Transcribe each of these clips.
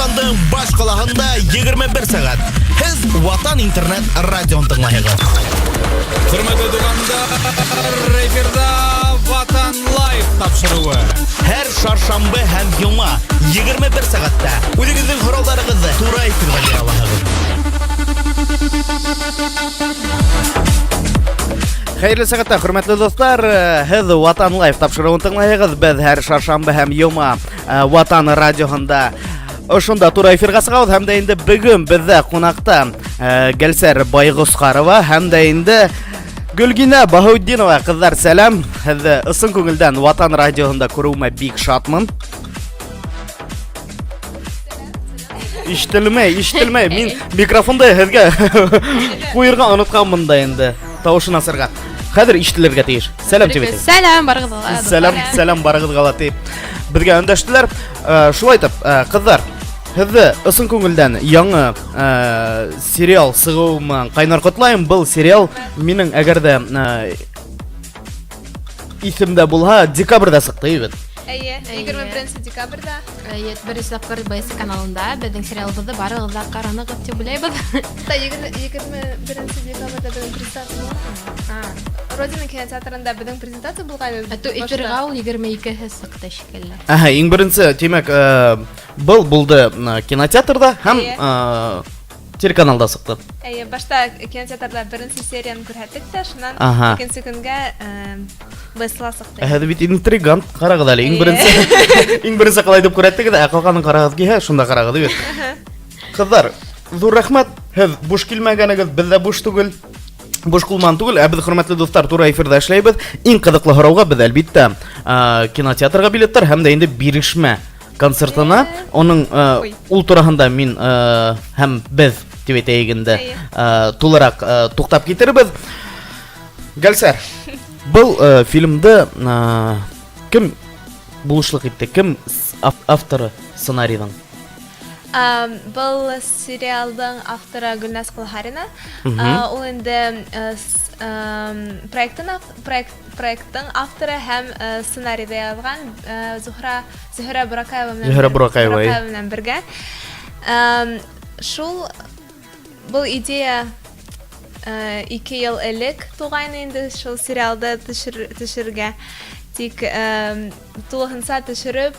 Түркістандың баш қалағында 21 сағат. Сіз Ватан интернет радион тыңлайсыз. Құрметті туғандар, эфирда Ватан Лайф тапшыруы. Әр шаршамбы һәм юма 21 сағатта өзіңіздің құралдарыңызды тура эфирге бере аласыз. Хәерле сәгатьтә, хөрмәтле достар, һез Ватан Лайф тапшыруын тыңлайсыз. Без һәр шаршамбы һәм юма Ватан радиоһында ошонда тура эфирга чыгабыз һәм дә инде бүген бездә кунакта Гәлсәр Байгускарова һәм дә инде Гөлгинә Баһаутдинова. Кызлар, сәлам. Һезне ысын күңелдән Ватан радиоһында күрүемә бик шатмын. Ишетелмәй. Мин микрофонда һезгә куерга онытканмын да инде. Тавышын асырга. Хәзер ишетелергә тиеш. Сәлам тибет. Сәлам барыгызга. Сәлам барыгызга тип. Безгә өндәштеләр. Шулай итеп, кызлар, һезне ысын күңелдән яңа сериал сыгуымы кайнар котлайым. Был сериал минең әгәр дә исемдә булһа, декабрьдә сыкты бит. Әйе, 21 декабрьдә. Беренче тапкыр БС каналында безнең сериалыбызды барыгыз да караныгыз дип уйлыйбыз. 21 декабрьдә безнең презентация булган. Родина кинотеатрында безнең презентация булган. Эфирга ул 22-һе сыкты шикелле. Иң беренче, демәк, был булды кинотеатрда һәм телеканалда сыкты. Әйе, башта кинотеатрда беренче серияны күрһәттек тә, шуннан икенче көнгә БС-ла сыкты. Һәде бит интригант, карагыз әле. Иң беренче калай дип күрәттек дә, калганын карагыз киһә, шунда карагыз бит. Кызлар, зур рәхмәт. Һез буш килмәгәнегез, без дә буш түгел. Буш кулман түгел, без хөрмәтле достар, тура эфирда эшләйбез. Иң кызыклы һорауга без әлбиттә кинотеатрга билеттар һәм дә инде бирешмә концертына, оның ул тураһында мин һәм без дип әйтәйгендә тулырак туктап китербез. Гәлсәр, был фильмда кем булышлык итте? Кем авторы сценарийның? Был сериалдың авторы Гөлназ Кылхарина. Ул инде проекттың авторы һәм сценарийда язган Зөһрә Буракаева белән бергә. Шул был идея 2 ел элек туган инде шул сериалда төшерергә. Тик тулыгынса төшереп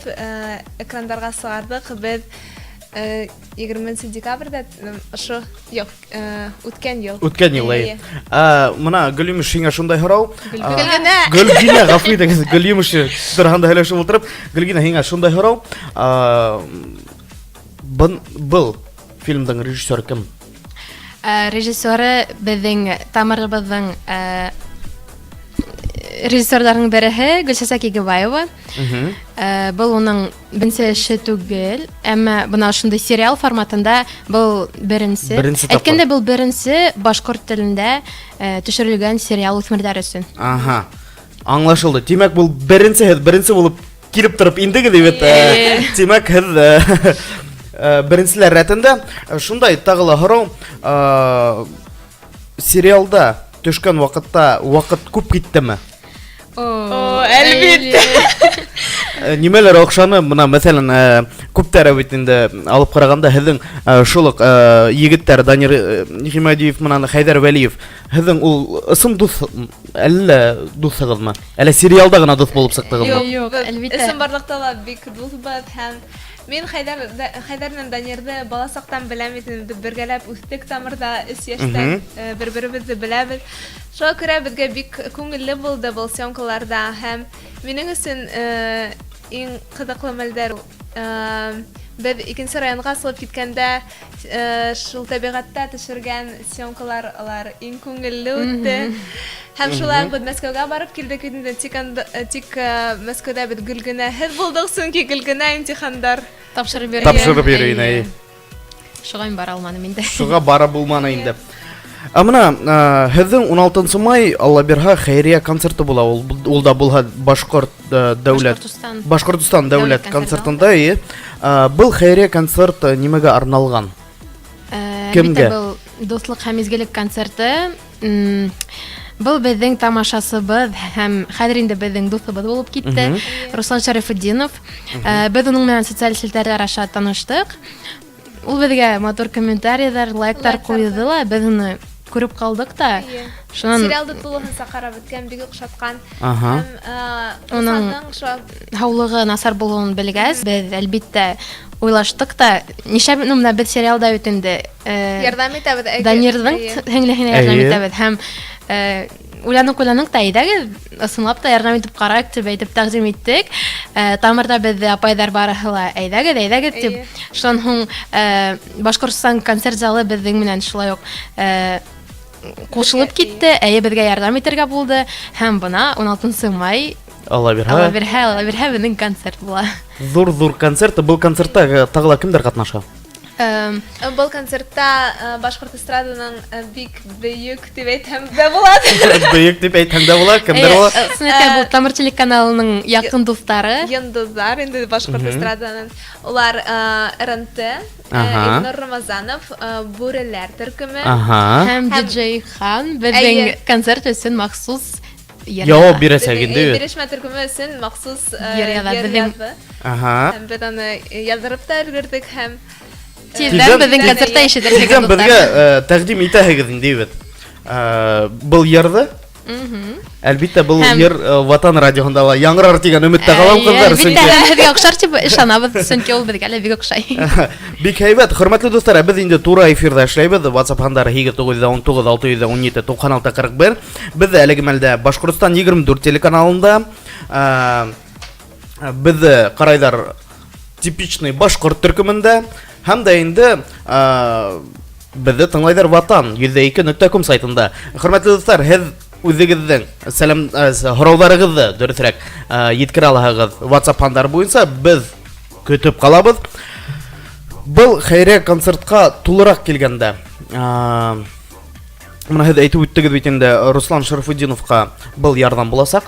экраннарга сыгардык. Без 20 декабрьдә ошо үткән ел. Мона Гөлимеш сиңа шундай һорау. Гөлгинә гафу итегез, Гөлимеш турында һөйләшеп утырып, Гөлгинә сиңа шундай һорау. Был фильмдың режиссеры кем? Режиссеры безнең тамырыбызның режиссерларның береһе Гөлшәсә Кигебаева. Был уның беренче эше түгел, әмма бына шундый сериал форматында был беренче. Әйткәндә был беренче башкорт телендә төшерелгән сериал үсмерләр өчен. Аңлашылды. Демәк, бул беренче булып килеп торып индеге дип. Демәк, беренчеләр рәтендә шундай тагыла һорау. Сериалда төшкән вакыт күп киттеме? Әлбәттә. Нимәләр охшаны, мона мәсәлән, күптәр бит инде алып караганда һезнең шулык егетләр Данир Химадиев, моны Хайдар Вәлиев, һезнең ул ысым дус, әллә дусыгызмы? Әллә сериалда гына дус булып сыктыгызмы? Юк, әлбәттә. Исем барлыкта ла бик дусбыз һәм мин Хайдар белән Данирды бала сактан беләм итеп бергәләп үстек тамырда 3 яшьтән бер-беребезне беләбез. Шуңа күрә безгә бик күңелле булды был съемкаларда һәм минең өчен иң кызыклы мәлдәр без икенче районга сылып киткәндә шул табигатьтә төшергән съемкалар алар иң күңелле үтте. Һәм шулай без Мәскәүгә барып килдек инде, тик Мәскәүдә бит Гөлгенә һез булдык, сөнки Гөлгенә имтихандар тапшырып бирә. Шуга бара алмадым инде. Шуга бара булманы инде. Амына һезнең 16 май Алла бирһа хәйрия концерты була. Ул да булһа Башкортстан дәүләт концертында. Был хәйрия концерт нимәгә арналган? Кемгә? Был дуслык һәм изгелек концерты. Был безнең тамашасыбыз һәм хәзер инде безнең дустыбыз булып китте. Руслан Шәрәфетдинов. Без уның менән социаль челтәрләр аша таныштык. Ул безгә матур комментарийлар, лайктар куйды ла, без уны күреп калдык та. Шуннан Сериалды тулыһынса карап беткән, бик охшаткан. Ага. Уның шо һаулыгы насар булуын белгәс, без әлбиттә уйлаштык та, нишләп менә без сериалда бит инде ярдәм итәбез. Данирның һеңлеһенә ярдәм итәбез һәм уйланып та әйдәгез, ысынлап та ярдәм итеп карак дип әйтеп тәкъдим иттек. Тамырда бездә апайдар барыһы ла әйдәгез дип. Шуннан һуң Башкортстан концерт залы безнең менән шулай ук кушылып китте, безгә ярдәм итәргә булды һәм бына 16 май Алла бирһә. безнең концерт була. Зур концерт. Был концертта тагыла кемдер катнаша? Был концертта Башкорт эстраданың бик бөек дип әйтәм дә булады. Бөек дип әйтһәң дә була, кемдер була? Бу Тамыр телеканалының якын дуслары. Йондызлар инде Башкорт эстраданың. Улар РНТ, Илнур Рамазанов, Бүреләр төркеме Һәм диджей Хан безнең концерт өчен махсус Яуап бирәсәк инде. Бирешмә төркеме өчен махсус язды. Һәм без аны яздырып та өлгердек һәм тиздән безнең концертта ишетергә Тиздән безгә тәкъдим итәһегез инде бит. Был ярды. Әлбиттә был яр Ватан радиоһында ла яңгырар дигән өметтә калам кызлар. Әлбиттә безгә охшар дип ышанабыз, чөнки ул безгә бик охшай. Бик һәйбәт, хөрмәтле достар, без инде туры эфирдә эшләйбез. WhatsApp һандары 2919-617-9641. Без әлеге мәлдә Башкортстан 24 телеканалында без карайлар типичный башкорт төркемендә һәм дә инде безне тыңлайлар Ватан 102.com сайтында. Хөрмәтле достар, һез үзегезнең сәлам һорауларыгызны дөресрәк yetkерә аласыз. WhatsApp һандары буенча без көтеп калабыз. Был хәйрия концертка тулырак килгәндә менә һез әйтеп үттегез бит инде Руслан Шәрәфетдиновка был ярдәм буласак.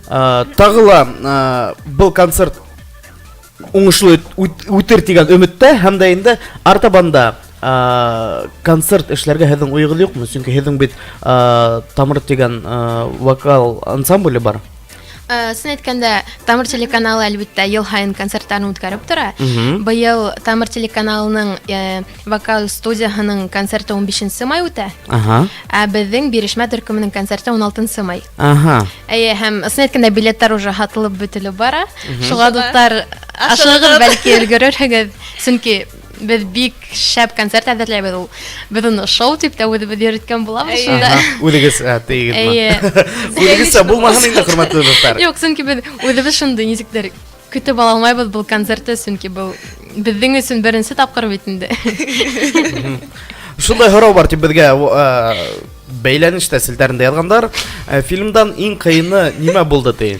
Тагыла был концерт уңышлы үтер дигән өметтә һәм дә инде артабанда концерт эшләргә һезнең уегыз юкмы? Чөнки һезнең бит Тамыр дигән вокал ансамбле бар. Син әйткәндә, Тамыр телеканалы әлбиттә ел һайын концертларын үткәреп тора. Быел Тамыр телеканалының вокал студиясының концерты 15 май үтә. Безнең Бирешмә төркеменең концерты 16 май. Һәм син әйткәндә билетлар уже һатылып бөтелеп бара. Шуңа дуслар ашыгыз бәлки өлгерерһегез, чөнки без бик шәп концерт әзерләйбез. Ул безне шоу дип тә үзе йөрткән булабыз шунда. Үзегез тегезме? Үзегез булмасын инде, хөрмәтле достар. Юк, чөнки без үзебез шундый ничектер көтеп ала алмайбыз бу концертты, чөнки бу безнең өчен беренче тапкыр бит инде. Шундай һорау бар дип безгә бәйләнеш тәсилләрендә язгандар. Фильмдан иң кыйыны нимә булды ди?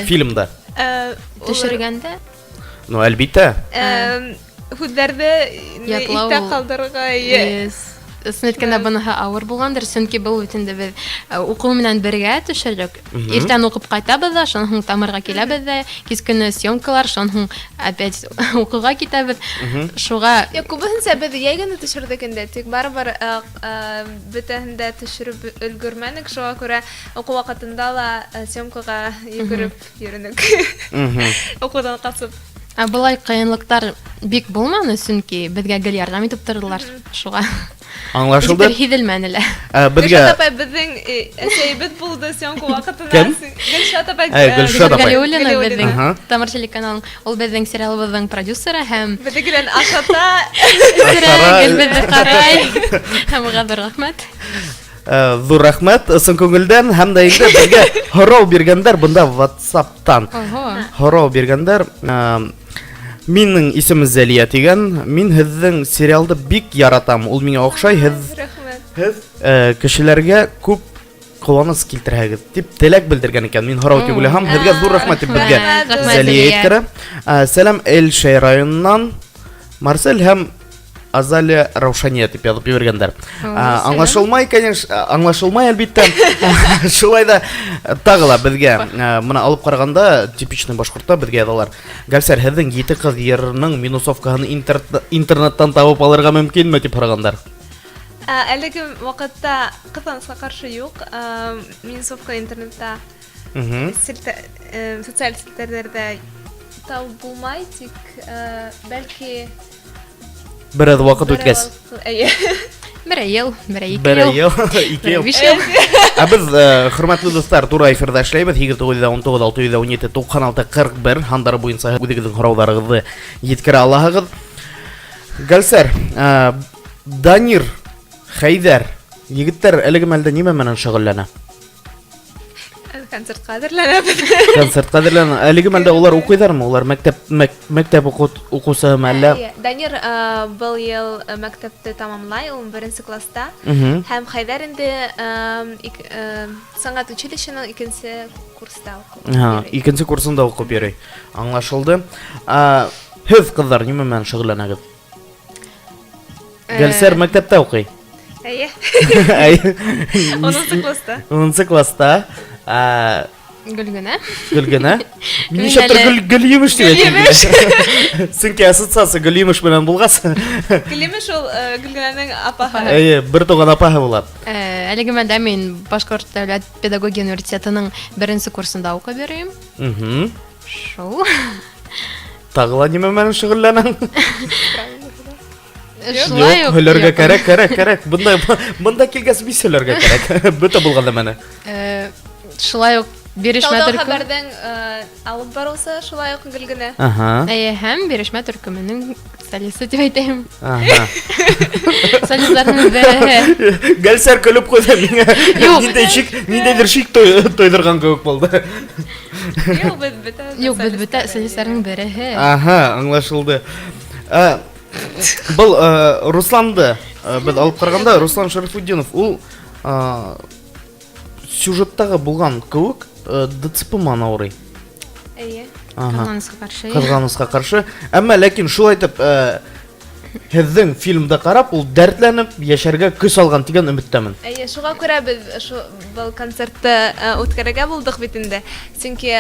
Фильмда. Төшергәндә? Ну, әлбиттә. Хүзләрдә итә калдырырга. Син әйткәндә буныһы авыр булгандыр, чөнки бу бит инде без уку менән бергә төшердек. Иртән укып кайтабыз да, шуннан һуң Тамырга киләбез дә, кискене съемкалар, шуннан һуң опять укуга китәбез. Шуга күбесенчә без ягына төшердек инде, тик барыбер бөтәһендә төшереп өлгермәдек, шуңа күрә уку вакытында ла съемкага йөгереп йөрдек. Укудан касып. Булай кыенлыктар бик булманы, чөнки безгә гел ярдәм итеп тордылар. Шуга аңлашылды. Һиделмәнеләр. Безгә безнең әсәйбез булды съемка вакытында. Гөлшат апай. Галиуллина безнең Тамыр телеканалының, ул безнең сериалыбызның продюсеры һәм безгән ашата безгә карай. Һәм гадәр рәхмәт. Зур рәхмәт сын күңелдән һәм дә инде безгә һорау биргәннәр бында WhatsApp-тан. Һорау биргәннәр. Минең исемем Зәлия дигән. Мин һезнең сериалды бик яратам. Ул миңа охшай. Һез кешеләргә күп кыланыс килтерәгез дип теләк белдергән икән. Мин һорау дип уйлыйм. Һезгә зур рәхмәт дип безгә Зәлия әйткән. Сәлам Эльшәй районыннан Марсель һәм Азалия Раушания дип язып йөргәннәр. Аңлашылмай, конечно, аңлашылмай әлбиттә. Шулай да тагыла безгә моны алып караганда типичный башкортта безгә язалар. Гәлсәр һезнең 7 кыз йырының минусовкаһын интернеттан табып алырга мөмкинме дип сораганнар. Әлеге вакытта кызганычка каршы юк. Мин совка интернетта социаль сетьләрдә тау булмай, тик бәлки Бераз вакыт үткәч. Бер ел, бер Бер ел, 2 ел. Без, хөрмәтле дуслар, туры эфирдә эшләйбез. 219-19-17-96-41 хандары буенча үзегезнең сорауларыгызны җиткерә аласыз. Гөлсәр, Данир, Хәйдәр, егетләр әлеге мәлдә нимә менән шөгыльләнә? концерт кадрләнәбез. Концерт кадрләнә. Әлеге мәлдә улар укыйдырмы? Улар мәктәп укусы мәллә? Данир был ел мәктәпте тамамлай, ул 1 класста. Һәм Хәйдәр инде сәнгать училищеның 2 курста укый. 2 курсында укып йөри. Аңлашылды. Һез кызлар нимә менән шөгыльләнәгез? Гөлсәр мәктәптә укый. Әйе. 10 класста. 10 класста. Гөлгенә. Гөлгенә. Мин ничектер Гөлйемеш дип әйтәм. Сөнки ассоциация Гөлйемеш белән булгас. Гөлйемеш ул Гөлгенәнең апаһы. Әйе, бер туган апаһы була. Әлеге мәлдә мин Башкорт дәүләт педагогия университетының 1 курсында укып йөрим. Шул. Тагыла нимә менән шөгыльләнәң? Шулай ук. Һөләргә кирәк. Бunda килгәс бис һөләргә кирәк. Бөтә булганда менә. Шулай ук бирешмә Таудан төркем. хәбәрдән алып барылса, шулай ук Гөлгенә. Әйе, һәм бирешмә төркеменең солисты дип әйтәм. Ага. Солистларның бере. Гөлсәр көлеп куйды миңа. Ниндәйдер шик тойдырган кебек булды. Юк, бөтә солистларның бере. Ага, аңлашылды. Был Русланды без алып караганда, Руслан Шәрифутдинов, ул сюжеттагы булган кебек ДЦП манаврый. Әйе. Кызганычка каршы. Әмма ләкин шул әйтеп, һезнең фильмда карап, ул дәртләнеп яшәргә көч алган дигән өметтәмен. Әйе, шуңа күрә без был концертты үткәрергә булдык бит инде. Чөнки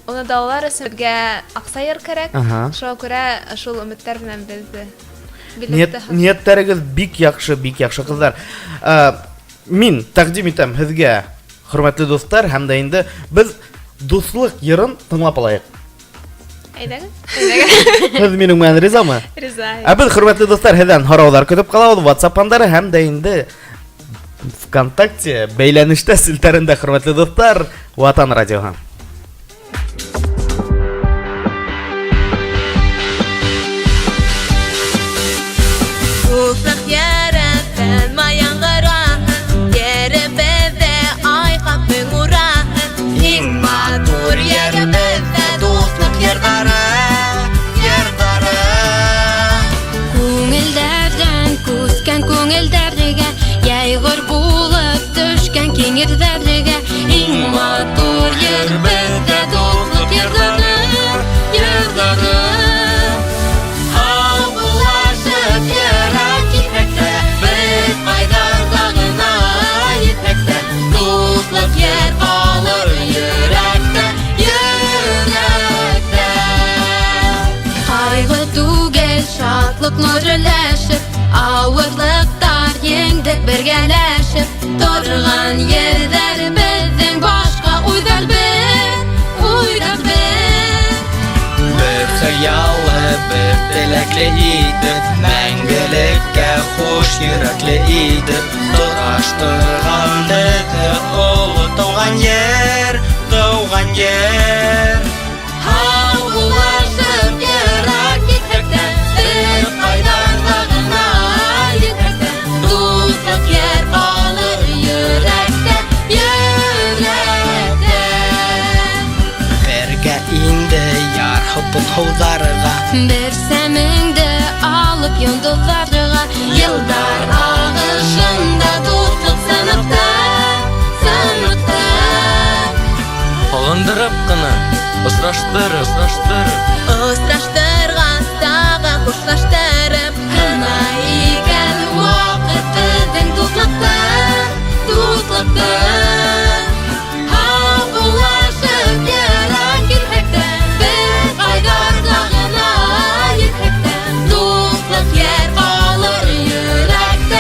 Оны даулар өсмәгә аксайыр кирәк. Шуңа күрә шул өметтәр белән безне Нияттәрегез бик яхшы кызлар. Мин тәкъдим итәм һезгә, хөрмәтле дуслар, һәм дә инде без дуслык йырын тыңлап алайык. Әйдәгез. Һез минең белән ризамы? Риза. Без хөрмәтле дуслар, һездән һораулар көтеп калабыз WhatsApp-андары һәм дә инде ВКонтакте бәйләнештә селтәрендә, хөрмәтле дуслар, Ватан радиоһы. Ağırlıklar yengdik birgələşib Torğan yerlər bizden başqa uydar bir Bir xəyallı, bir diləkli idi Məngəlikə xoş yürəkli idi Duraşdırğan dedi oğlu doğan yer Havlaşıb yərək gitməkdən Bir qaydarlığına yetməkdən Dostluq yer qalır yürekdən Bergə indi yar hıpın hovlarığa Bir səmində alıb yıldızlarığa Yıldar ağışında dostluq sınıqda Olundırıp qını, ısraşdırıp Israşdırğan sağa kuşlaşdırıp Qına ikən vaqt bizden dostluqda Havlaşıb yerək gitməkdən Bir qaydarlığına yetməkdən Dostluq yer qalır yürekdən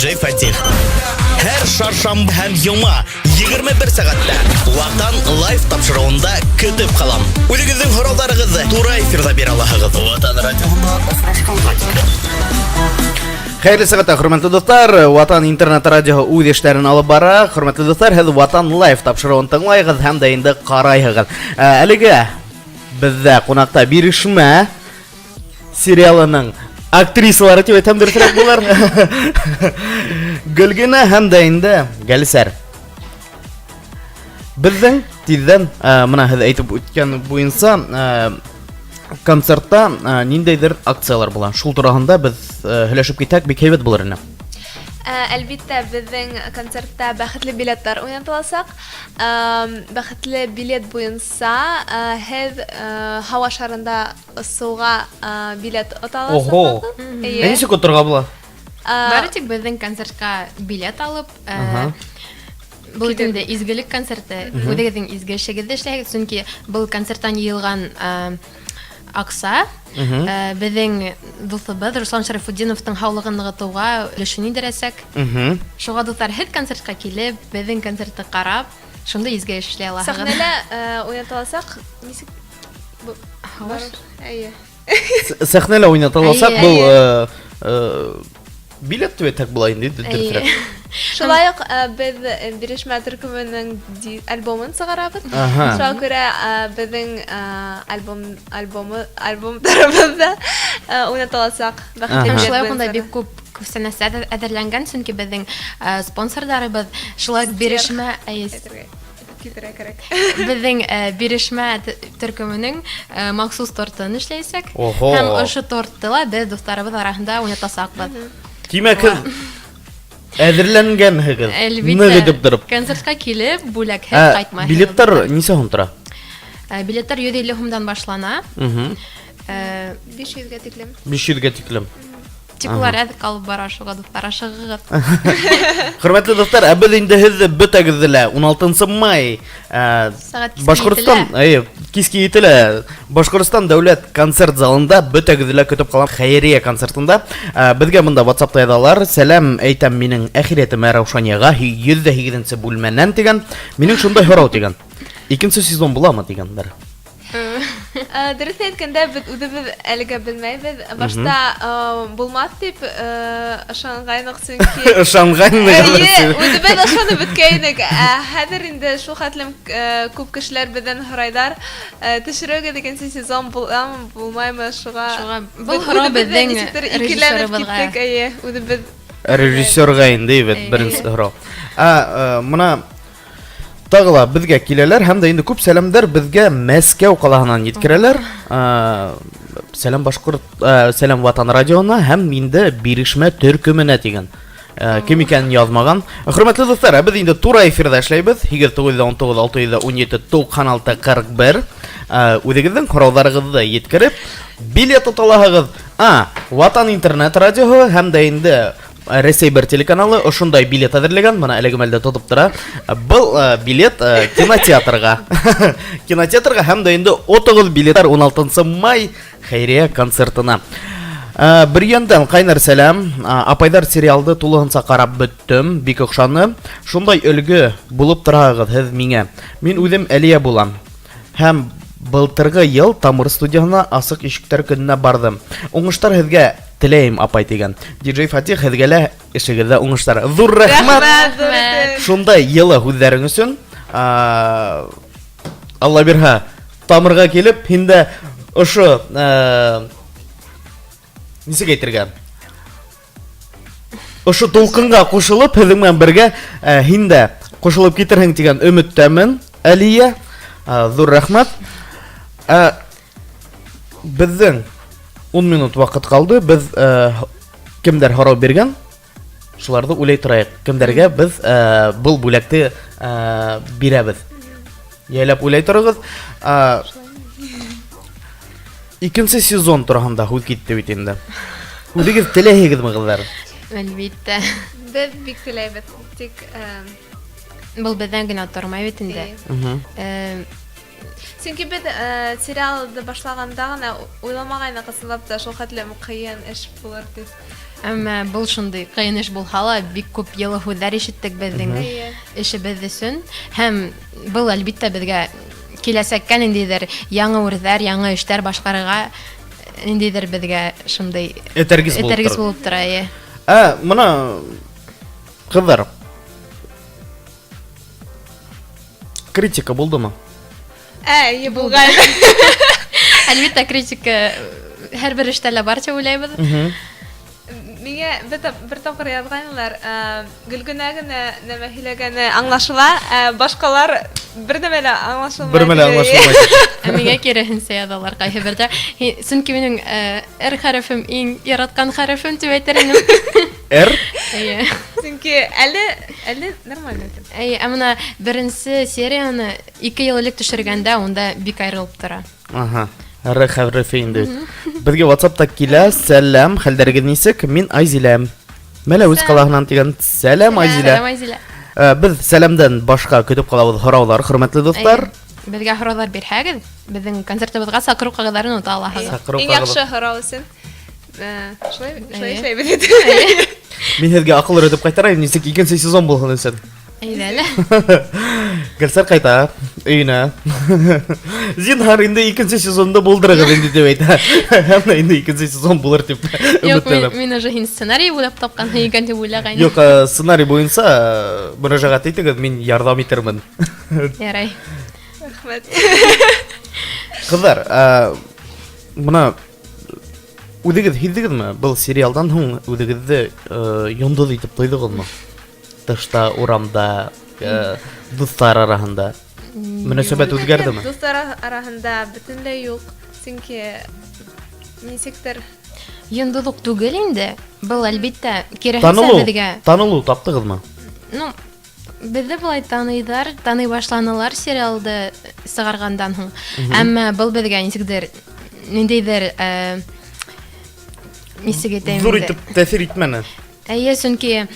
диджей Фатих. Һәр шаршамбы һәм йома 21 сәгатьтә Ватан лайв тапшыруында көтеп калам. Үзегезнең һорауларыгызны туры эфирда бирә аласыз. Ватан радиоһында очрашканга тиклем. Хәерле сәгатьтә, хөрмәтле дуслар, Ватан интернет радиоһы үз эшләрен алып бара. Хөрмәтле дуслар, һез Ватан лайв тапшыруын тыңлайсыз һәм дә инде карайсыз. Әлегә бездә кунакта бирешмә сериалының актрисалары дип әйтәм дөресрәк булар. Гөлгенә һәм дә инде Гәлсәр. Безнең тиздән менә һез әйтеп үткән буенча концертта ниндәйдер акциялар була. Шул турында без һөйләшеп китәк, бик һәйбәт булыр иде. Әлбиттә, безнең концертта бәхетле билетлар уйнатылачак. Бәхетле билет буенча һез һава шарында ысуга билет оталасыз. Ого. Ничек утырга була? Бары тик безнең концертка билет алып, бұл инде изгелек концерты, үдегезнең изге эшегезне эшләгез, чөнки бұл концерттан йыелган акса безнең дустыбыз Руслан Шәрифутдиновның һаулыгын ныгытуга өлешен индерәсәк. Шуңа дуслар һәр концертка килеп, безнең концертны карап, шунда изге эшләй аласыз. Сәхнәлә уйнатыласак, нисек Һава әйе. Сәхнәлә уйнатыласак, бу билет төбәтәк була инде дөресрәк. Шулай ук без бирешмә төркеменең альбомын чыгарабыз. Шуңа күрә безнең альбомдарыбызда уйнатыласак. Шулай ук бик күп сәнәсәт әзерләнгән, чөнки безнең спонсорларыбыз шулай бирешмә Безнең бирешмә төркеменең махсус тортын эшләйсәк, һәм ошо тортты без дусларыбыз арасында уйнатасакбыз. Димәк, әзерләнгәнһегез. Әлбиттә, концертка килеп, бүләкһез кайтмайсыз. Билеттар ничә сум тора? Билеттар 150 сумдан башлана. 500-гә тиклем. 500-гә тиклем. Тик улар әзер калып бара, шуга дуслар ашыгыгыз. Хөрмәтле дуслар, без инде һез бөтәгезле 16 май Башкортстан, киске ителә. Башкортстан дәүләт концерт залында бөтәгезле көтеп калган хәйрия концертында безгә монда WhatsApp'та язалар. Сәлам әйтәм минем әхиретемә Раушанияга 108-нче бүлмәннән дигән. Минем шундай һорау дигән. Икенче сезон буламы дигәннәр. Дөрес әйткәндә, без үзебез әлегә белмәйбез. Башта булмас дип ышангайнык, чөнки Ышангайнык. Үзебез ышанып беткәйнек. Хәзер инде шул хәтлем күп кешеләр бездән һорайлар. Төшерәгә икенче сезон буламы, булмаймы, шуга. Бу һорау безнең режиссерыбызга. Үзебез Режиссерга инде беренче һорау. Моны тагыла безгә киләләр һәм дә инде күп сәламнар безгә Мәскәү калаһынан җиткерәләр. Сәлам Башкорт, сәлам Ватан радиона һәм инде бирешмә төркеменә дигән. Кем икәнен язмаган. Хөрмәтле дуслар, без инде тура эфирда эшләйбез. 2919-617-9641. Үзегезнең һорауларыгызны җиткереп, билет оталаһыгыз. Ватан интернет радиоһы һәм дә инде Рәсәй бер телеканалы ошондай билет әзерләгән, моны әлеге мәлдә тотып тора. Был билет кинотеатрга. Кинотеатрга һәм дә инде 30 билетлар 16 май хәйрия концертына. Бер яндан кайнар сәлам, апайдар сериалды тулыгынча карап беттем, бик охшаны. Шундай өлгө булып торагыз һез миңа. Мин үзем Әлия булам. Һәм былтыргы ел Тамыр студиясына асык ишектәр көненә бардым. Уңыштар һезгә теләйм, апай дигән. Диджей Фатих һезгә эшегездә уңыштар. Зур рәхмәт. Шундай йылы һүзләрең өчен. Алла бирһә, Тамырга килеп, инде ошо нисек әйтергә? Ошо толкынга кушылып, һезнең белән бергә инде кушылып китерһең дигән өметтәмен. Әлия, зур рәхмәт. Безнең 10 минут вакыт калды. Без кемдер һорау биргән? Шуларны уйлай торайык. Кемдәргә без бул бүләкте бирәбез? Яйлап уйлай торыгыз. Икенче сезон турында һүз китте бит инде. Үзегез теләйһегезме, кызлар? Әлбиттә. Без бик теләйбез. Тик Бұл бездән генә тормай бит инде. Чөнки без сериалды башлаганда гына уйламагайны кысылып та шул хәтлем кыен эш булыр дип. Әмма был шундый кыен эш булса ла, бик күп йылы һүзләр ишеттек безнең эшебез өчен. Һәм был әлбиттә безгә киләсәккә ниндидер яңа үрҙәр, яңа эштәр башкарырга ниндидер безгә шундый Этәргез булып тора. Мына кызлар. Критика булдымы? Булган. Әлбиттә критика һәр бер эштә лә бар дип уйлайбыз. Миңа бер тапкыр язганнар, Гөлгөнә генә нәмә һөйләгәне аңлашыла, башкалар бер нәмә лә аңлашылмый. Бер мәле аңлашылмай. Миңа киресенчә язалар кайһы бердә. Чөнки минең р хәрефем иң яраткан хәрефем дип әйтер идем. Р? Чөнки әле нормально. Әмма беренче серияны 2 ел элек төшергәндә унда бик аерылып тора. Ага. Р хәрефе инде. Безгә WhatsApp'та килә, сәлам, хәлдәрегез нисек? Мин Айзиләм. Мәлә үз калагынан дигән сәлам Айзилә. Без сәламдан башка көтеп калабыз һораулар, хөрмәтле дуслар. Безгә һораулар бирһәгез, безнең концертыбызга сакыру кагыдарын ута аласыз. Иң яхшы һорау өчен. Шулай бит. Мин һезгә акыл өйрәтеп кайтарайм, нисек икенче сезон булсын өчен. Әйдәле. Гөлсәр кайта, өйнә. Зинһар инде икенче сезонда булдырыгыз инде дип әйтә. Һәм инде икенче сезон булыр дип үмитләнәм. Мин уже сценарий буйлап тапкан икән дип уйлаган. Юк, сценарий буенча мөрәҗәгать итегез, мин ярдәм итермен. Ярай. Рәхмәт. Кызлар, мына үдегез һиздегезме? Был сериалдан һуң үдегезне йондыз итеп тойдыгызмы? Тышта, урамда, дуслар арасында. Мөнәсәбәт үзгәрдеме? Дуслар арасында бөтенләй юк. Чөнки нисектер Йондызлык түгел инде. Был әлбиттә киресенчә безгә. Танылу таптыгызмы? Ну, бездә булай таный башланалар сериалды сыгаргандан һуң. Әмма был безгә нисектер ниндидер нисек әйтәм. Зур итеп тәэсир итмәне. Чөнки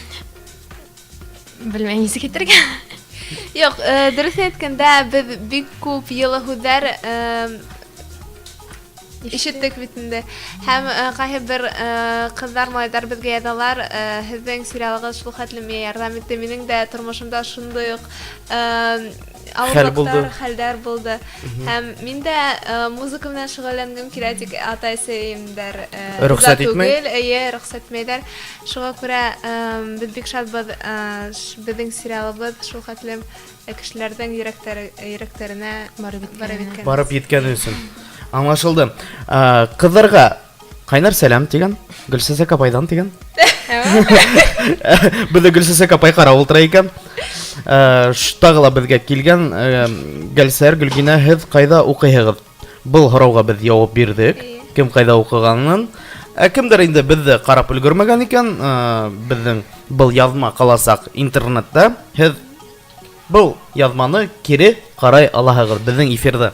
белмәм нисек әйтергә. Юк, дөрес әйткәндә без бик күп йылы һүзләр ишеттек бит инде. Һәм кайһы бер кызлар, малайлар безгә язалар, һезнең сериалыгыз шул хәтле миңа ярдәм итте. Минең дә тормышымда шундый ук хәлдәр булды. Һәм мин дә музыка белән шөгыльләнгән кирәк, тик атайсыемдер. Рөхсәт итмәй? Рөхсәт итмәйләр. Шуңа күрә без бик шатбыз, безнең сериалыбыз шул хәтле кешеләрнең йөрәкләренә барып җиткән өчен. Аңлашылды. Кызларга кайнар сәлам дигән, Гөлсәсә апайдан дигән. Бездә Гөлсәсә апай карап утыра икән. Тагыла безгә килгән Гөлсәр, Гөлгинә, һез кайда укыйсыз? Был һорауга без җавап бирдек. Кем кайда укыганын. Кемдер инде безне карап өлгермәгән икән. Безнең был язма каласак интернетта. Һез был язманы кире карай аласыз безнең эфирдә.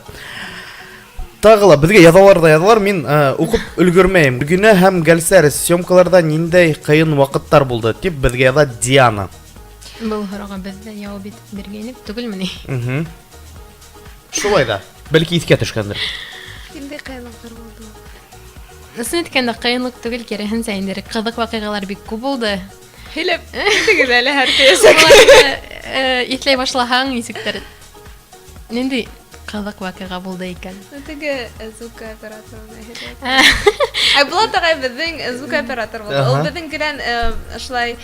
Тагыла безгә язалар, мин укып өлгермәйм. Гөлгинә һәм Гөлсәр съемкаларда ниндәй кыен вакыттар булды дип безгә яза Диана. Был һорауга бездә җавап биргәнек түгелмени? Шулай да. Бәлки искә төшкәндер. Инде кыенлыктар булды. Насыл әйткәндә кыенлык түгел, киресенчә инде кызык вакыйгалар бик күп булды. Һилеп, тигез әле һәр кешегә. Итләй башлаган нисектер. Нинди кызык вакыйга булды икән. Теге звук операторына һәйбәт. Була тагы безнең звук оператор булды. Ул безнең белән шулай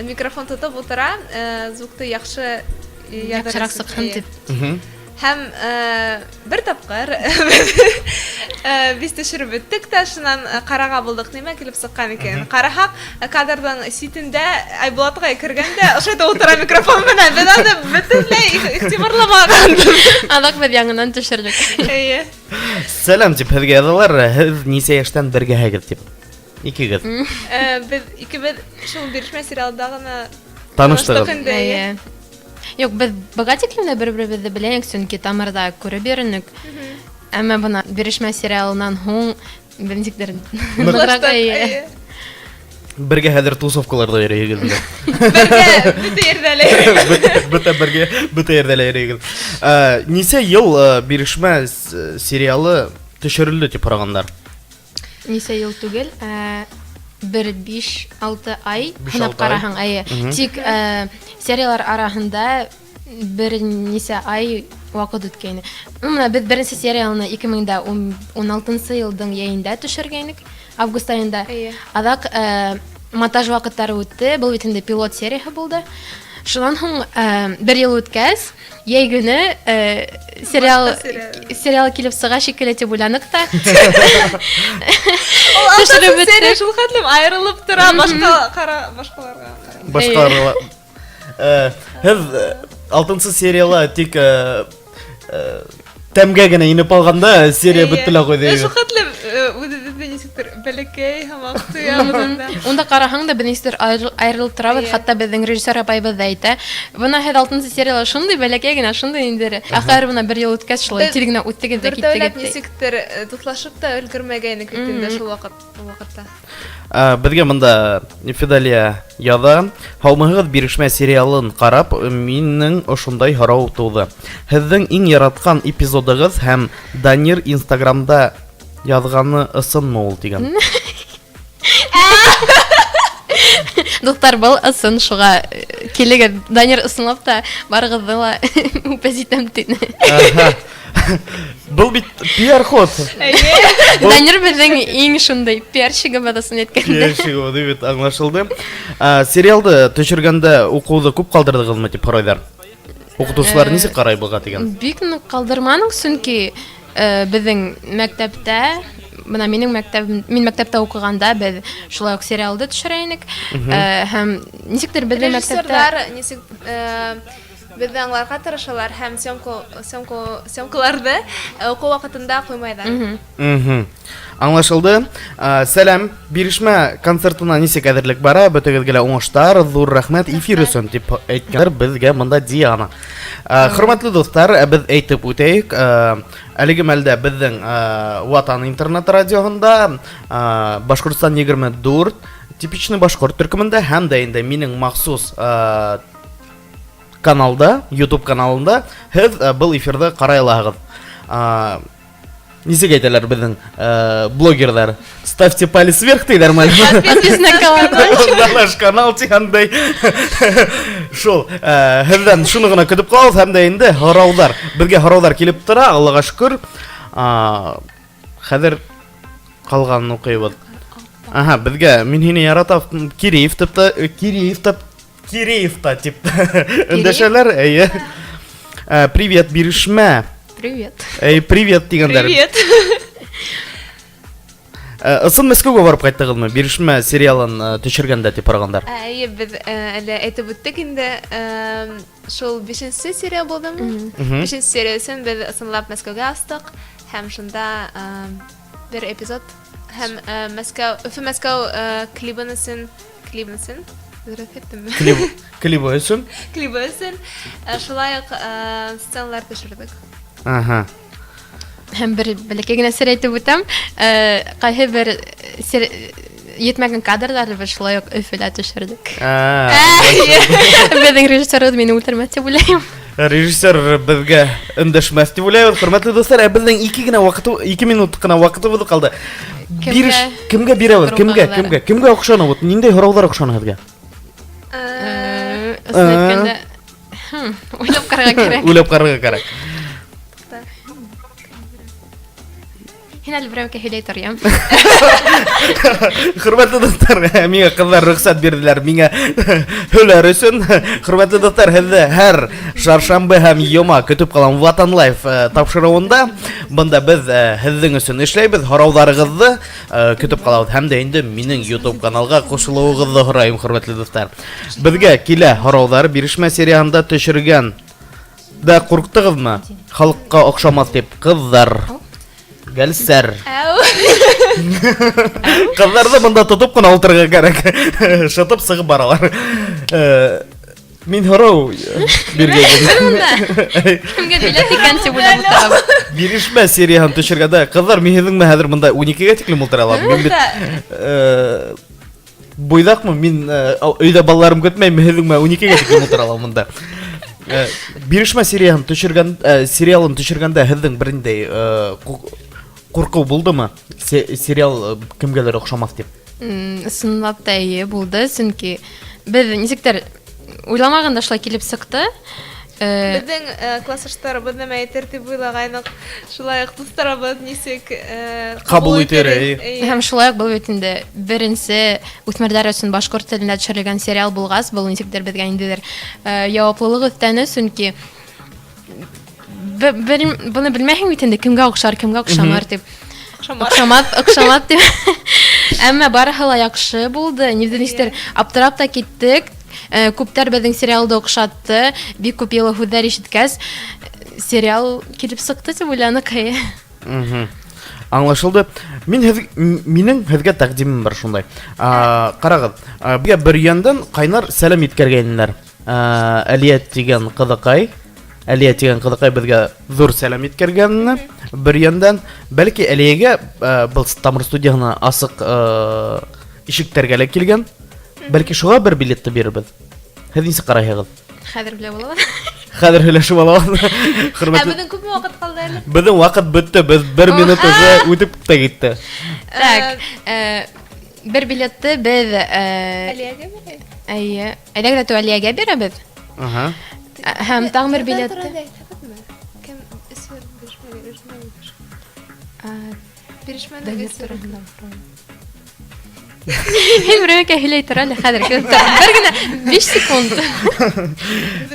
микрофон тотып утыра, звукты яхшы яхшырак сыккан дип. Һәм бер тапкыр без төшереп беттек тә шуннан карага булдык, нимә килеп сыккан икән. Карахак кадрның ситендә Айбулатка кергәндә ошо да утыра микрофон белән. Без аны бөтенләй игътибарламаган. Адак без яңадан төшердек. Сәлам дип һезгә язалар, һез нисә яшьтән бергәһегез дип. Икегез. Без икебез шул бирешмә сериалда гына таныштыгыз. Юк, без бага тиклем дә бер-беребезне беләек, чөнки тамырда күреп йөренек. Әмма бuna бирешмә сериалынан һуң бензиктер. Бергә хәзер тусовкаларда йөрәгез инде. Бөтә yerдә йөрәгез. Нисә ел бирешмә сериалы төшерелде дип карагандар? Нисә ел түгел, бер 5-6 ай 5-6 һынап ай. караһаң, әйе. Тик сериялар араһында бер нисә ай вакыт үткәйне. Менә без беренче сериалны 2016 елның яйында төшергәйнек, август аенда. Әйе. Адак монтаж вакытлары үтте, был бит инде пилот серияһы булды. Шуннан һуң бер ел үткәс, яй көне сериал килеп сыга шикелле дип уйланык та. Төшереп бетте. Серия шул хәтлем аерылып тора башкаларга. Башкаларга. Һез 6-нчы серияла тик тәмгә генә инеп алганда серия беттелә куйды. Шул хәтлем үзебезне нисектер бәләкәй һәм актуя. Унда караһаң да бенистер аерылып торабыз, хәтта безнең режиссер апайбыз да әйтә. Бuna һәр 6-нчы сериала шундый бәләкәй генә, шундый инде. Ахыр бuna бер ел үткәч шулай тиз генә үттегез дә Дөртәүләп киттегез. нисектер дуслашып та өлгермәгәйнек бит инде шул вакытта. Безгә монда Фидалия яза. Һаумыгыз бирешмә сериалын карап, минең ошондай һорау туды. Һезнең иң яраткан эпизодыгыз һәм Данир Инстаграмда язганы ысынмы ул дигән. Доктор был ысын шуга килегә Данир ысынлап та барыгызны ла үпәзитәм тине. Был бит пиар ход. Данир безнең иң шундый пиарщигы бадасын әйткәндә. Яшиго дип аңлашылды. Сериалды төшергәндә укуды күп калдырдыгызмы дип һорайлар. Укытучылар нисек карай булга дигән. Бик нык калдырманың, чөнки безнең мәктәптә, менә минем мәктәптә укыганда без шулай ук сериалды төшерәйнек. Һәм нисектер безнең мәктәптә Режиссерлар нисек безне аңларга тырышалар һәм съемкаларды уку вакытында куймайлар. Аңлашылды. Сәлам, бирешмә концертына нисек әзерлек бара? Бөтәгезгә уңышлар, зур рәхмәт эфир өчен дип әйткәннәр безгә монда Диана. Хөрмәтле дуслар, без әйтеп үтәйек, әлеге мәлдә безнең Ватан интернет радиоһында Башкортстан 24 типичный башкорт төркемендә һәм дә инде минең махсус каналда, YouTube каналында һез был эфирда карай аласыз. Нисек әйтәләр безнең блогерлар? Ставьте палец вверх, ты нормально. подписывайтесь на колокольчик. Наш канал тигәндәй. Шул, һездән шуны гына көтеп калабыз һәм дә инде һораулар. Безгә һораулар килеп тора, Аллага шөкер. Хәзер калганын укыйбыз. Ага, безгә мин һине яратам, Кириев та тип өндәшәләр, әйе. Привет, бирешмә. Привет. Привет дигәннәр. Привет. Ысын Мәскәүгә барып кайттыгызмы? Бирешмә сериалын төшергәндә дип баргандар. Әйе, без әле әйтеп үттек инде, шул 5нче серия булдымы? 5нче сериясын без ысынлап Мәскәүгә астык һәм шунда бер эпизод һәм Мәскәү клибынысын клибы өчен шулай ук сценалар төшердек. Ага. Һәм бер бәләкәй генә сер әйтеп үтәм. Кайһы бер етмәгән кадрларны без шулай ук Өфөдә төшердек. Безнең режиссер мине үтермәс дип уйлыйм. Режиссер безгә өндәшмәс дип уйлыйм. Хөрмәтле достар, безнең 2 минут кына вакытыбыз калды. Кемгә бирәбез? Кемгә охшаны бу? Ниндәй һораулар охшаны һезгә? Әйткәндә, уйлап карарга кирәк. Уйлап карарга кирәк. Һин әле берәүгә һөйләй торам. Хөрмәтле достар, миңа кызлар рөхсәт бирделәр миңа һөләр өчен. Хөрмәтле достар, һәр чаршамбы һәм йома көтеп калган Ватан Лайф тапшыруында монда без һезнең өчен эшләйбез, һорауларыгызны көтеп калабыз һәм дә инде минең YouTube каналга кушылуыгызны сорайм, хөрмәтле достар. Безгә килә һораулар бирешмә сериясында төшергән дә курктыгызмы? Халыкка охшамас дип кызлар. Гәлсәр. Кызларны монда тотып кына утырырга кирәк. Шатып сыгып баралар. Мин һорау биргән. Кемгә диләт икән дип уйлап утырам. Бирешмә сериясын төшергәндә кызлар мин хәзер монда 12-гә тиклем утыралар. Мин бит буйдакмы? Мин өйдә балаларым көтмәйм, мин 12-гә тиклем утыралар монда. Бирешмә сериясын төшергәндә һезнең берендәй курку булдымы? Сериал кемгәлер охшамас дип. Ысынлап та ие булды, чөнки без ничектер уйламаганда шулай килеп сыкты. Безнең классташларыбыз нәмә әйтер дип уйлагайнык. Шулай ук дусларыбыз нисек Кабул итер, Һәм шулай ук был бит инде беренче үсмерләр өчен башкорт телендә төшерелгән сериал булгас, был ничектер безгә индидер яуаплылык өстәне, чөнки буны белмәһең бит инде кемгә охшар, кемгә охшамар дип. Охшамат дип. Әмма барыһы ла яхшы булды. Ничектер аптырап та киттек. Күптәр безнең сериалды охшатты. Бик күп елы һүзләр ишеткәс, сериал килеп сыкты дип уйланык. Аңлашылды. Минең һезгә тәкъдимем бар шундай. Карагыз, безгә бер яндан кайнар сәлам иткәргәннәр. Алия дигән кызыкай безгә зур сәлам иткәргәнне. Бер яндан бәлки Алиягә был Тамыр студиясына асык ишектәргә килгән. Бәлки шуга бер билетты бирбез. Һез нисә карайсыз? Хәзер белә булабыз. Хәзер һөйләшеп алабыз. Безнең күпме вакыт калды әле? Безнең вакыт бетте. Без 1 минут уже үтеп тә китте. Так, бер билетты без Алиягә бирәйек. әйе, әйдәгә Алиягә бирәбез. Ага. Һәм тагын бер билетты. Кем исер биришмәде? Мин берәүгә һөйләй тора әле хәзер. Бер генә 5 секунд.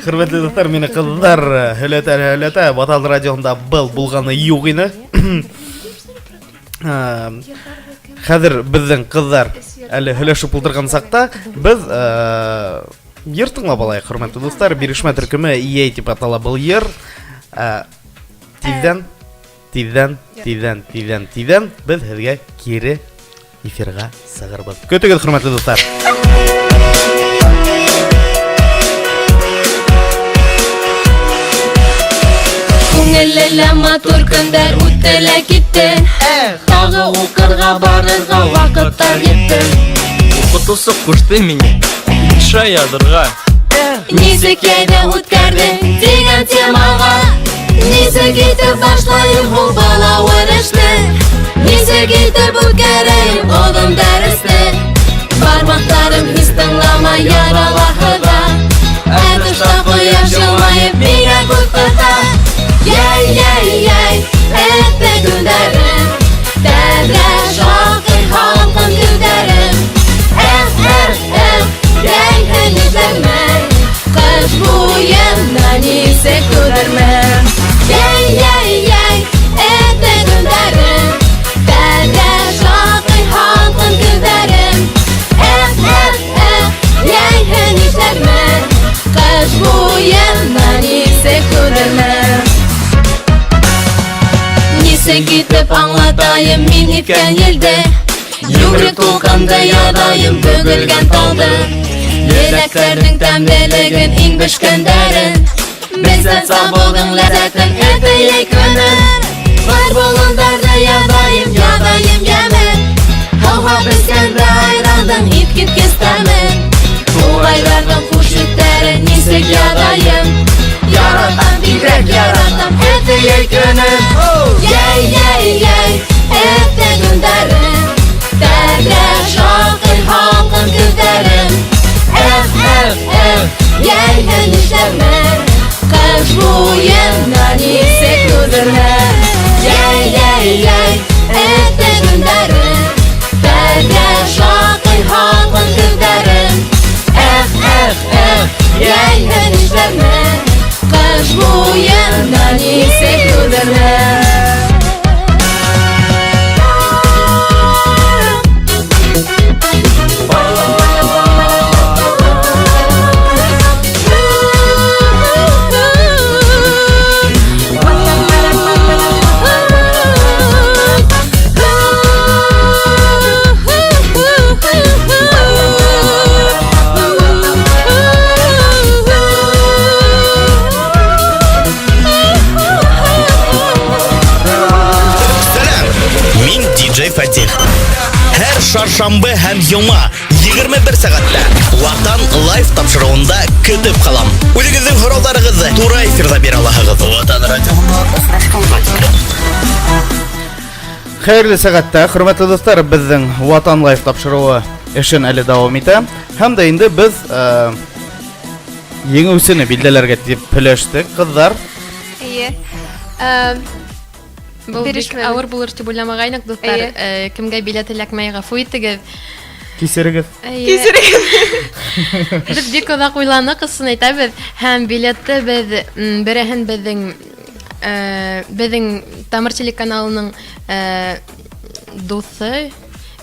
Хөрмәтле дуслар, мине кызлар һөйләтә Ватан радионда булганы юк иде. Хәзер безнең кызлар әле һөйләшеп утырган сакта без йыртыңлап алайык, хөрмәтле дуслар. Бирешмә төркеме ие итеп атала был йыр. Тиздән без һезгә кире эфирга сыгырбыз. Көтегез, хөрмәтле дуслар. Күңелле матур көндәр үтелә китте. Тагы укырга барырга вакыттар җитте. Укытусы кушты мине Иша ядырга. Нисек яйда үткәрдең дигән темага. Нисек итеп башлайым ул бала уңышны. Нисек итеп үткәрәм одым дәресне. Бармактарым һис тыңламай яралаһыда. Әтышта кояш җылмаеп миңа күрсәтә. Яй, әтте күндәрем. Тәҙрә шакый халкын күндәрем. Яйһын эшләрмен. Кыш буена нисек күрермен. Яй, әтте күндәрем. Тәҙрә шакый халкын күндәрем. Яйһын эшләрмен. Кыш буена нисек күрермен. Нисек итеп аңлатайым мин иткән елдә. Югры тулканда ядайым бөгелгән талды. Йөрәкләрнең тәмлелеген иң бешкәндәрен. Бездән сабылдың ләззәтен әтәй көнен. Бар болындарда ядайым ямен. Һава бескәндә айрандың ит киткән тәмен. Тугайларның кушыктары нисек ядайым. Яратам бигрәк яратам әтәй көнен. Яй, әтә күндәрем. Тәҙрә шакый халкын күндәрем. Яйһын эшләрмен. Кыш буена нисек күрермен. Яй, әтә күндәрем. Тәҙрә шакый халкын күндәрем. Яйһын эшләрмен. Кыш буена нисек күрермен. Фатих. Һәр шаршамбы һәм йома 21 сәгатьтә Ватан лайф тапшыруында көтеп калам. Үзегезнең һорауларыгызны туры эфирда бирә аласыз. Ватан радионда Хәерле сәгатьтә, хөрмәтле дуслар, безнең Ватан Лайф тапшыруы эшен әле дәвам итә. Һәм дә инде без еңүсене билдәләргә дип пеләштек, кызлар. Ие. Был бик Бирешмәбез. авыр булыр дип уйламагайнык, дуслар. Кемгә билет эләкмәй, гафу итегез. Кисерегез. Без бик оҙаҡ уйланыҡ, ысын әйтәбеҙ. Һәм билетты беҙ береһен безнең Тамыр телеканалының дуҫы,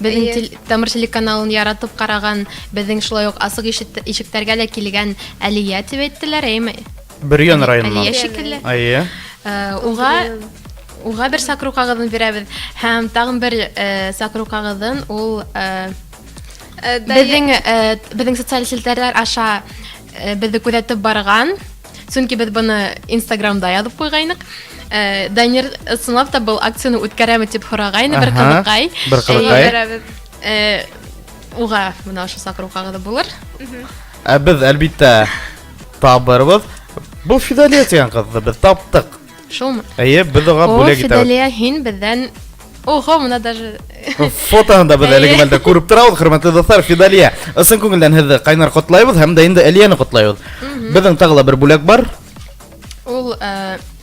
безнең Тамыр телеканалын яратып ҡараған, безнең шулай уҡ асыҡ ишектәргә лә килгән Әлиә тип әйттеләр, әйме? Бөрйән районынан. Әлиә шикелле. Айя. Уға бер сакыру ҡағыҙын бирәбеҙ. Һәм тағын бер сакыру ҡағыҙын ул Беҙҙең социаль селтәрләр аша беҙҙе күҙәтеп барған, сөнки беҙ быны Инстаграмда яҙып ҡуйғайныҡ. Данир ысынлап та был акцияны үткәрәме тип һорағайны, бер ҡыҙыҡай. Бер ҡыҙыҡай. Уға бына ошо саҡырыу ҡағыҙы булыр. Беҙ әлбиттә табырбыҙ. Был Фидалия тигән ҡыҙҙы беҙ таптыҡ. Шулмы? Әйе, беҙ уға О, бүләк итәбеҙ. Фидалия, һин беҙҙән... Ого, мына даже... Фотоһын да беҙ әлеге мәлдә күреп торабыҙ, хөрмәтле дуҫлар, Фидалия. Ысын күңелдән һеҙҙе ҡайнар ҡотлайбыҙ һәм дә инде Әлиәне ҡотлайбыҙ. Беҙҙең тағы ла бер бүләк бар. Ул...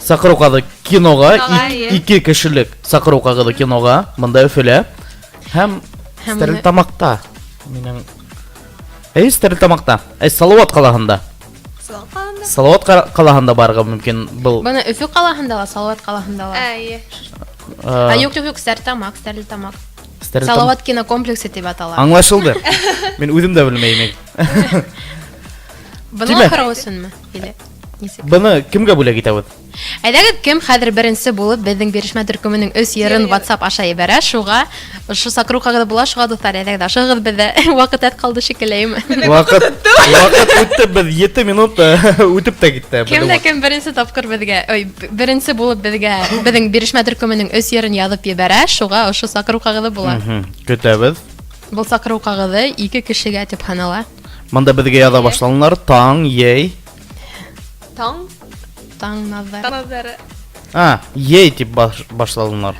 Саҡырыу ҡағыҙы киноға, Ағай. 2 кешелек саҡырыу ҡағыҙы киноға, бында Өфөлә. Һәм Стәрлетамаҡта. Минең... Стәрлетамаҡта. Салауат ҡалаһында. Салауат ҡалаһында барырға мөмкин был. Бына Өфө ҡалаһында ла, Салауат ҡалаһында ла. Ие. Юк, Стәрлетамаҡ. Салауат кинокомплексы тип атала. Аңлашылды. Мин үҙем дә белмәйем. Бына ҡарау өсөнмө? Быны кемгә бүләк итәбеҙ? Әйҙәгеҙ, кем хәҙер беренсе булып беҙҙең бирешмә төркөмөнөң өс йырын WhatsApp аша ебәрә, шуға ошо саҡырыу ҡағыҙы була, шуға дуҫтар, әйҙәгеҙ, ашығыҙ беҙҙә. Ваҡыт әт ҡалды шикелле. Ваҡыт үтте, беҙ 7 минут үтеп тә китте. Кем дә кем беренсе тапҡыр беҙгә, беренсе булып беҙгә беҙҙең бирешмә төркөмөнөң өс йырын яҙып ебәрә, шуға ошо саҡырыу ҡағыҙы була. Көтәбеҙ. Был саҡырыу ҡағыҙы 2 кешегә тип һанала. Мында беҙгә яҙа башланылар. Таң, йәй. Таң. Таң наҙар. Таң. Йәй тип башланылар.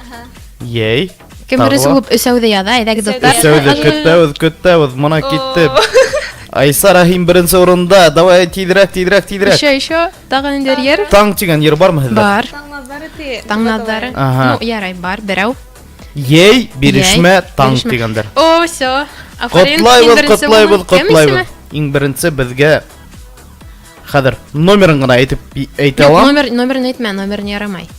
Йәй. Кем беренсе булып өсәүҙе яҙа, әйҙәгеҙ дуҫтар. Өсәүҙе көтәбеҙ, мына китте. Айсара, һин беренсе урында. Давай, тиҙерәк. Еще, тағы ниндәр йыр? Таң тигән йыр бармы һеҙҙә? Бар. Таң наҙары. Ну, ярай, бар, берәү. Йәй, бирешмә, таң тигәндәр. О, все. Ҡотлайбыҙ. Иң беренсе беҙгә хәҙер номерын ғына әйтә алам. Номерын әйтмә, номерын ярамай.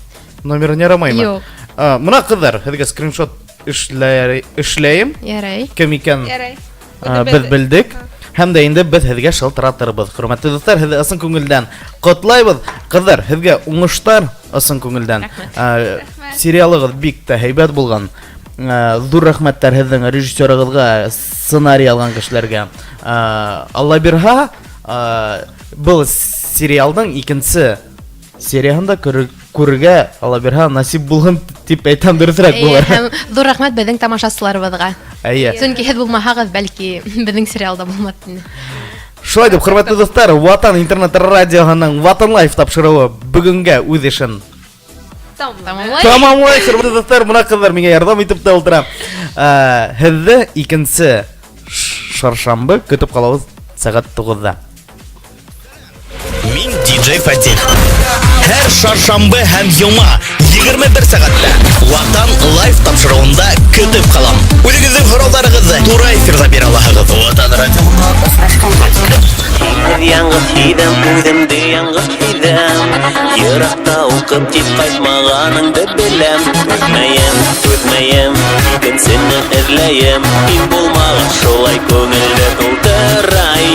Номерын ярамаймы? Юк. Мына ҡыҙҙар, һеҙгә скриншот эшләйем. Ярай. Кем икән Ярай. беҙ белдек. Һәм дә инде беҙ һеҙгә шылтыратырбыҙ. Хөрмәтле дуҫтар, һеҙҙе ысын күңелдән ҡотлайбыҙ. Ҡыҙҙар, һеҙгә уңыштар ысын күңелдән. Сериалығыҙ бик тә һәйбәт булған. Ҙур рәхмәттәр һеҙҙең режиссерығыҙға, сценарий алған кешеләргә. Алла бирһа, был сериалдың икенсе серияһында күрергә Алла бирһа насип булһын дип әйтәм, дөрөҫөрәк булыр. Һәм ҙур рәхмәт беҙҙең тамашасыларыбыҙға. Әйе. Сөнки һеҙ булмаһағыҙ, бәлки беҙҙең сериалда булмаҫ. Шулай дип, хөрмәтле дуҫтар, Ватан интернет радиоһының Ватан Лайф тапшырыуы бүгөнгә үҙ эшен тамамлай. Хөрмәтле дуҫтар, мына ҡыҙҙар миңә ярҙам итеп тә ултыра. Һеҙҙе икенсе шаршамбы көтөп ҡалабыҙ сәғәт 9-да. Мин диджей Фатих. Һәр шаршамбы һәм йома 21 сәғәттә Ватан Лайф тапшырыуында көтөп ҡалам. Үҙегеҙҙең һорауҙарығыҙҙы тура эфирҙа бирә алаһығыҙ. Ватан радиоһына осрашҡанға. Һин яңғыҙ һиҙәм, үҙемде яңғыҙ һиҙәм. Йыраҡта уҡып тип ҡайтмағаныңды беләм. Түҙмәйем, икенсене эҙләйем. Һин булмағас шулай күңелде тултырайым.